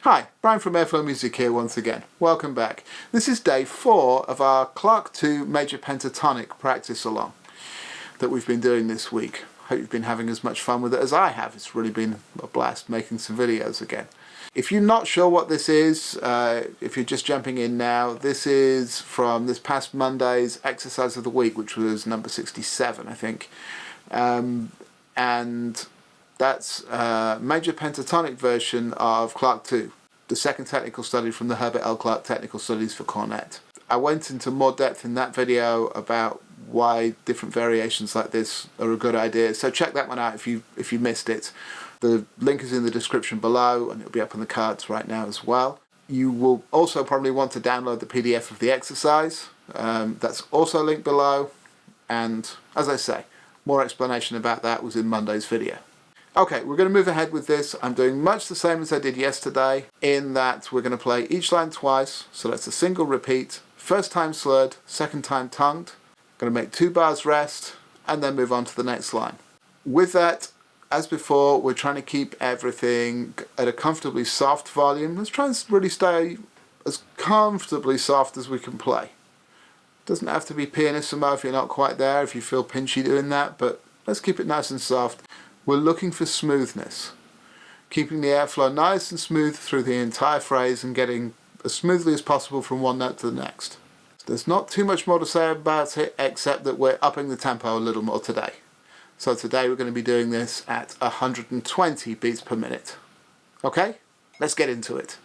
Hi, Brian from Airflow Music here once again. Welcome back. This is day 4 of our Clarke Major Pentatonic practice along that we've been doing this week. Hope you've been having as much fun with it as I have. It's really been a blast making some videos again. If you're not sure what this is, if you're just jumping in now, this is from this past Monday's exercise of the week, which was number 67, I think. And that's a major pentatonic version of Clarke 2, the second technical study from the Herbert L. Clarke Technical Studies for Cornet. I went into more depth in that video about why different variations like this are a good idea, so check that one out if you missed it. The link is in the description below and it'll be up on the cards right now as well. You will also probably want to download the PDF of the exercise. That's also linked below, and as I say, more explanation about that was in Monday's video. Okay, we're going to move ahead with this. I'm doing much the same as I did yesterday, in that we're going to play each line twice, so that's a single repeat, first time slurred, second time tongued. Going to make 2 bars rest, and then move on to the next line. With that, as before, we're trying to keep everything at a comfortably soft volume. Let's try and really stay as comfortably soft as we can play. Doesn't have to be pianissimo if you're not quite there, if you feel pinchy doing that, but let's keep it nice and soft. We're looking for smoothness, keeping the airflow nice and smooth through the entire phrase and getting as smoothly as possible from one note to the next. There's not too much more to say about it except that we're upping the tempo a little more today. So today we're going to be doing this at 120 beats per minute. Okay, let's get into it.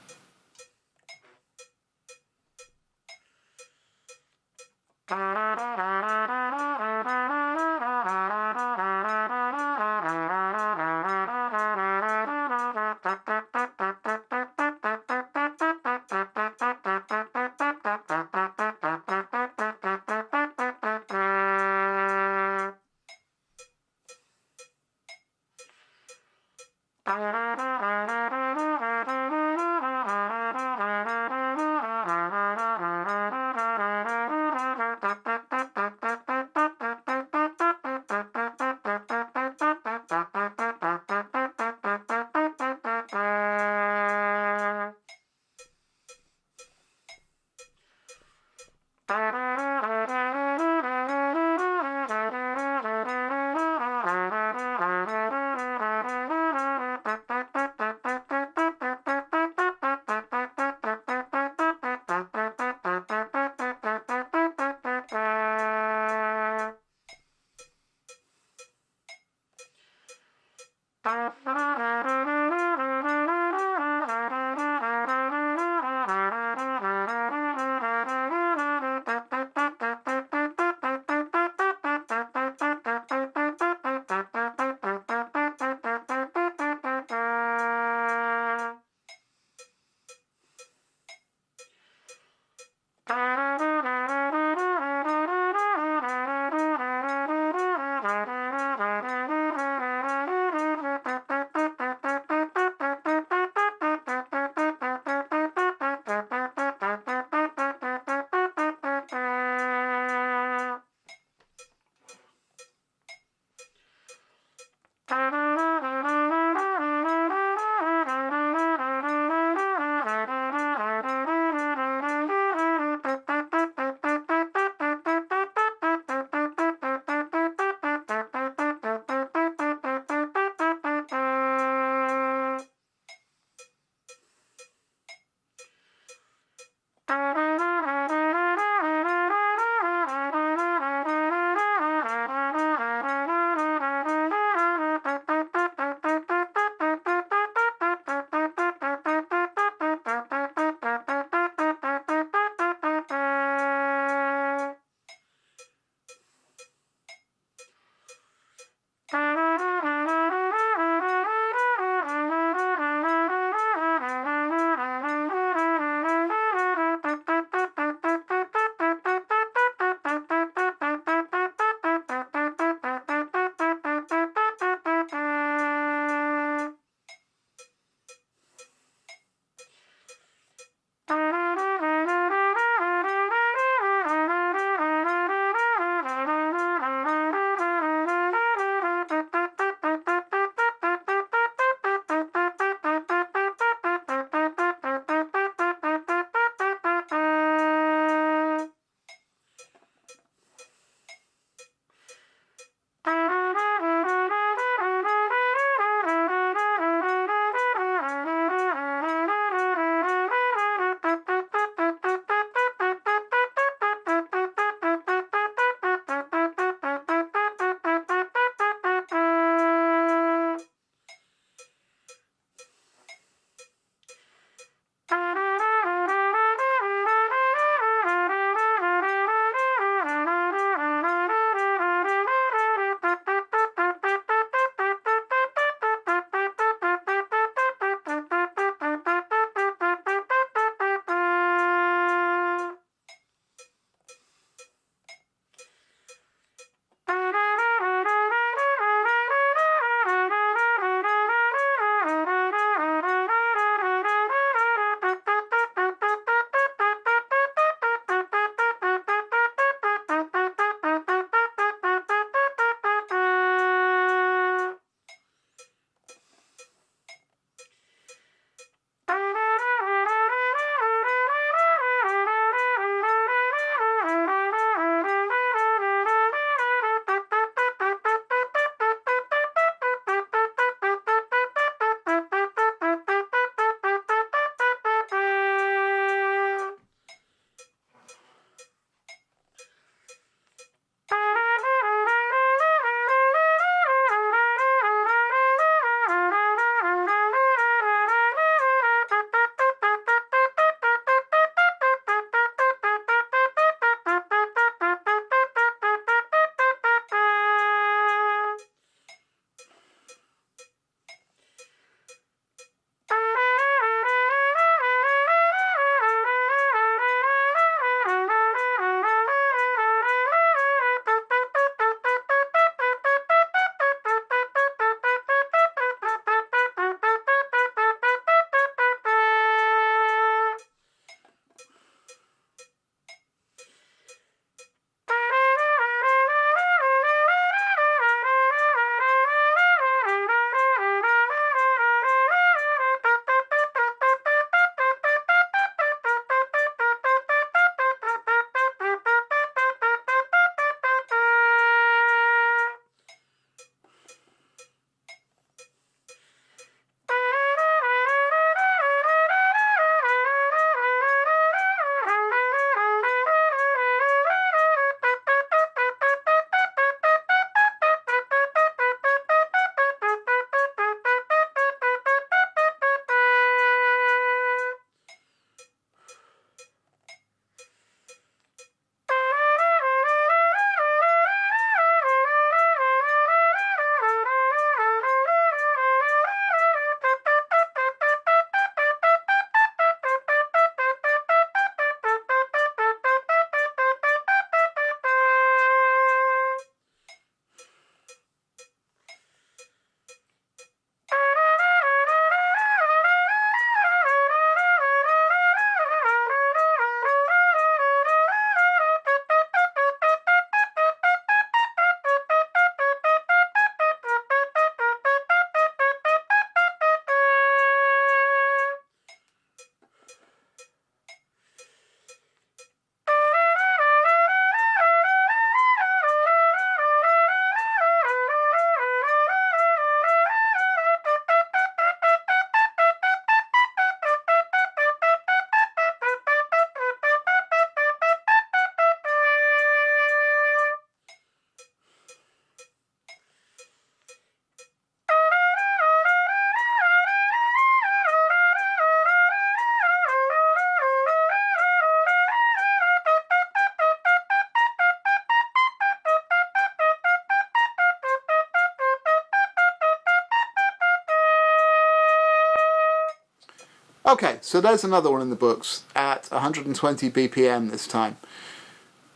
Okay, so there's another one in the books at 120 BPM this time.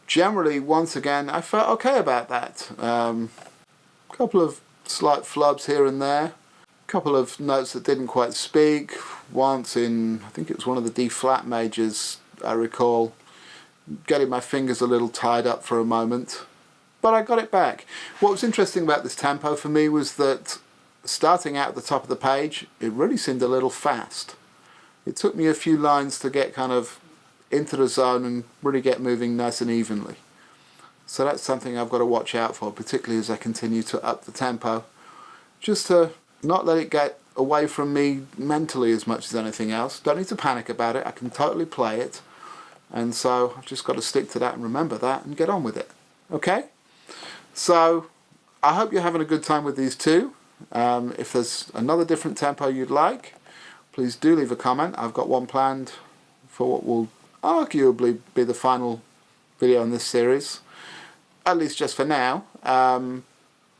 Generally, once again, I felt okay about that. Couple of slight flubs here and there. Couple of notes that didn't quite speak. Once in, I think it was one of the D flat majors, I recall, getting my fingers a little tied up for a moment. But I got it back. What was interesting about this tempo for me was that starting out at the top of the page, it really seemed a little fast. It took me a few lines to get kind of into the zone and really get moving nice and evenly. So that's something I've got to watch out for, particularly as I continue to up the tempo. Just to not let it get away from me mentally as much as anything else. Don't need to panic about it. I can totally play it. And so I've just got to stick to that and remember that and get on with it. Okay? So I hope you're having a good time with these two. If there's another different tempo you'd like, please do leave a comment. I've got one planned for what will arguably be the final video in this series, at least just for now.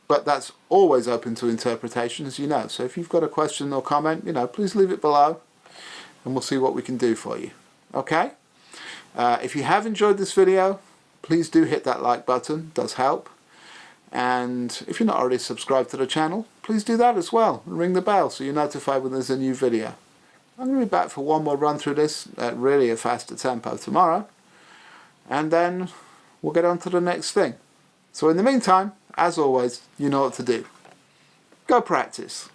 But that's always open to interpretation, as you know. So if you've got a question or comment, please leave it below and we'll see what we can do for you. Okay? If you have enjoyed this video, please do hit that like button. It does help. And if you're not already subscribed to the channel, please do that as well. And ring the bell so you're notified when there's a new video. I'm going to be back for one more run through this at really a faster tempo tomorrow. And then we'll get on to the next thing. So in the meantime, as always, you know what to do. Go practice.